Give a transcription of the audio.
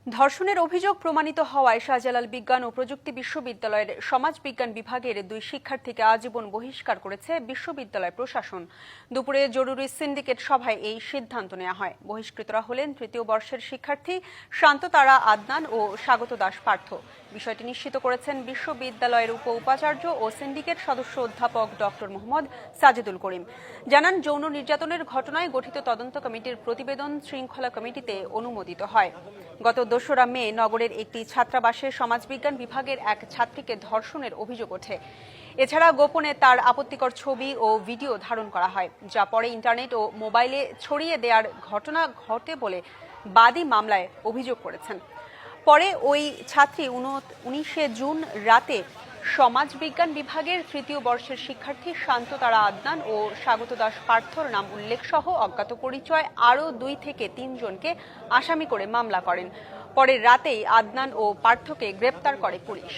ধর্ষণের অভিযোগ প্রমাণিত হওয়ায় শাহজালাল বিজ্ঞান ও প্রযুক্তি বিশ্ববিদ্যালয়ের সমাজবিজ্ঞান বিভাগের 2 শিক্ষার্থীকে আজীবন বহিষ্কার করেছে বিশ্ববিদ্যালয় প্রশাসন। দুপুরে জরুরি সিন্ডিকেট সভায় এই সিদ্ধান্ত নেওয়া হয়। বহিষ্কৃতরা হলেন তৃতীয় বর্ষের শিক্ষার্থী শান্ততারা আদনান ও স্বাগত দাস পার্থ। বিষয়টি নিশ্চিত করেছেন বিশ্ববিদ্যালয়ের উপাচার্য ও সিন্ডিকেট সদস্য অধ্যাপক ডক্টর মোহাম্মদ সাজিদুল করিম। জানান, যৌন নির্যাতনের ঘটনায় গঠিত তদন্ত কমিটির প্রতিবেদন শৃঙ্খলা কমিটিতে অনুমোদিত হয়। গত 2রা মে নগরের একটি ছাত্রাবাসে সমাজবিজ্ঞান বিভাগের এক ছাত্রীকে ধর্ষণের অভিযোগ ওঠে। এছাড়া গোপনে তার আপত্তিকর ছবি ও ভিডিও ধারণ করা হয়, যা পরে ইন্টারনেট ও মোবাইলে ছড়িয়ে দেওয়ার ঘটনা ঘটে বলে বাদী মামলায় অভিযোগ করেছেন। পরে ওই ছাত্রী 19শে জুন রাতে সমাজবিজ্ঞান বিভাগের তৃতীয় বর্ষের শিক্ষার্থী শান্ততারা আদনান ও স্বাগত দাস পার্থর নাম উল্লেখ সহ অজ্ঞাত পরিচয় আরও 2 থেকে 3 জনকে আসামি করে মামলা করেন। পরে রাতেই আদনান ও পার্থকে গ্রেপ্তার করে পুলিশ।